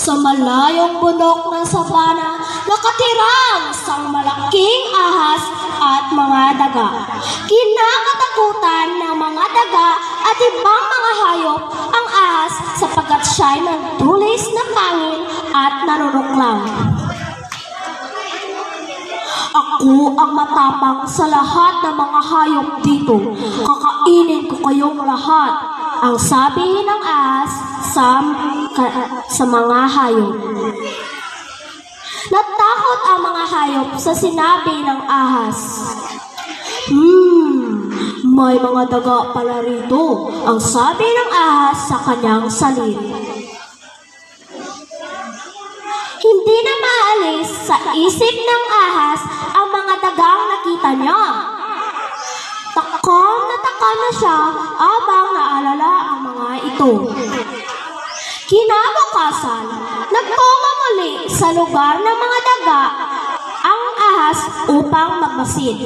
Sa malayong bundok ng sabana, nakatirang isang malaking ahas at mga daga. Kinakatakutan ng mga daga at ibang mga hayop ang ahas sapagkat siya'y nagtulis ng pangil at nanunuklaw. Ako ang matapang sa lahat ng mga hayop dito. Kakainin ko kayong lahat, ang sabi ng ahas sa mga hayop. Natakot ang mga hayop sa sinabi ng ahas. May mga daga pala rito, ang sabi ng ahas sa kanyang sarili. Hindi na maalis sa isip ng ahas ang mga dagang nakita niya. Takam na siya habang naalala ang mga ito. Kinabukasan, nagtungo muli sa lugar ng mga daga ang ahas upang magmasid.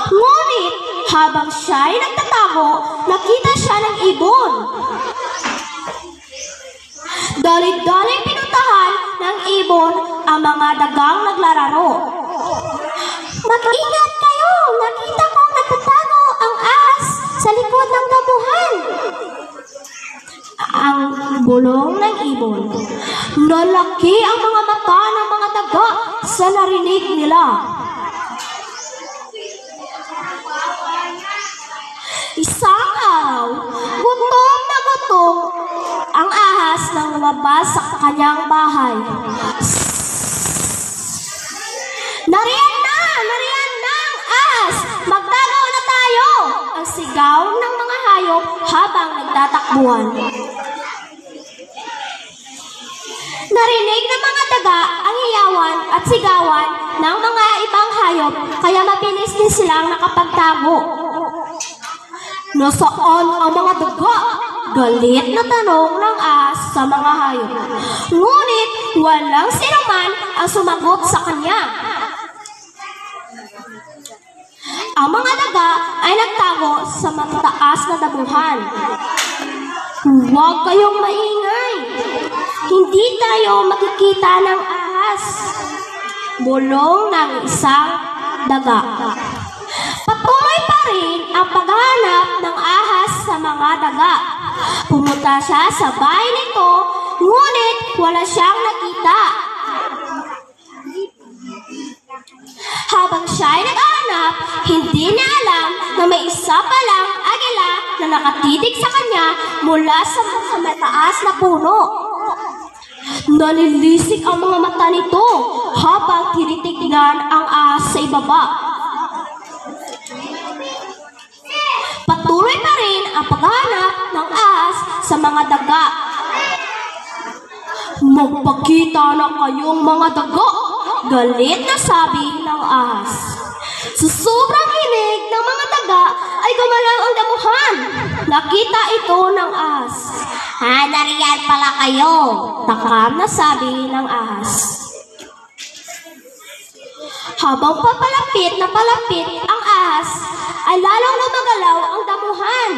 Ngunit habang siya'y nagtatago, nakita siya ng ibon. Dali-daling pinuntahan ng ibon ang mga dagang naglalaro. Mag-ingat kayo! Nakita kong nagtatago ang ahas sa likod ng damuhan. Ang bulong ng ibon. Nalaki ang mga mata ng mga daga sa narinig nila. Isang araw, gutom na gutom ang ahas nang lumabas sa kanyang bahay. Nariyan na ang ahas! Magtagaw na tayo! Ang sigaw ng mga hayop habang nagtatakbuhan. Narinig ng mga daga ang hiyawan at sigawan ng mga ibang hayop, kaya mabilis din silang nakapagtago. Nasaan ang mga daga? Galit na tanong ng ahas sa mga hayop. Ngunit walang sinuman ang sumagot sa kanya. Ang mga daga ay nagtago sa mataas na damuhan. Huwag kayong maingay. Hindi tayo makikita ng ahas. Bulong ng isang daga. Patuloy pa rin ang paghahanap ng ahas sa mga daga. Pumunta siya sa bahay nito, ngunit wala siyang nakita. Habang siya'y nag-aanap, hindi niya alam na may isa palang agila na nakatitig sa kanya mula sa mataas na puno. Nalilisik ang mga mata nito habang tinitignan ang ahas sa ibaba. Patuloy pa rin ang paghahanap ng ahas sa mga daga. Magpakita na kayong mga daga, galit na sabi ng ahas. Sa sobrang hinig ng mga daga ay gumalaw ang damuhan. Nakita ito ng ahas. Nariyan pala kayo, takam na sabi ng ahas. Habang papalapit na palapit ang ahas, ay lalong lumagalaw ang damuhan.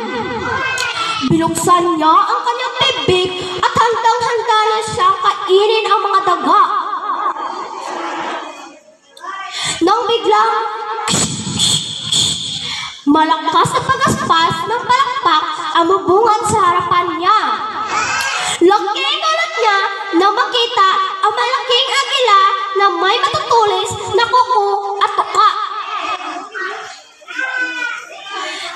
Binuksan niya ang kanyang bibig at handang-handa na siyang kainin ang mga daga. Nang biglang malakas na pagaspas ng palakpak ang bubungad sa harapan niya. Laking gulat niya na makita ang malaking agila na may matutulis na kuko at tuka.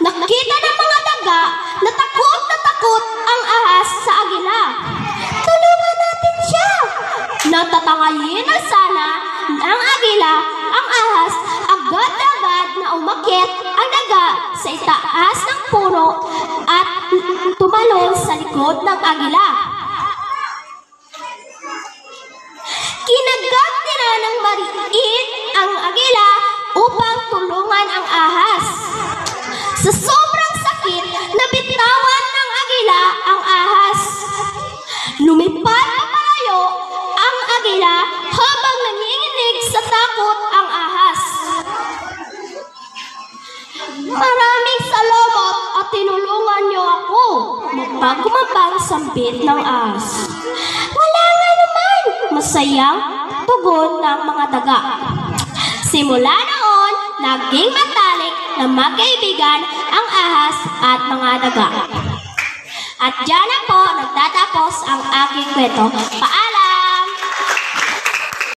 Nakita ng mga daga na takot ang ahas sa agila. Tulungan natin siya! Natatangayin na sana ng agila ang ahas, agad-agad na umakyat ang daga sa itaas ng puno at tumalon sa likod ng agila. Kinagat nila ng mariin ang agila upang tulungan ang ahas. Sa sobrang sakit, nabitawan ng agila ang ahas. Lumipad na palayo ang agila habang nanginginig sa takot ang ahas. Maraming salamat at tinulungan niyo ako. Magpagkumabang sambit ng ahas. Wala nga masayang tugon ng mga daga. Simula noon, naging matalik na magkaibigan ang ahas at mga daga. At diyan na po nagtatapos ang aking kwento. Paalam!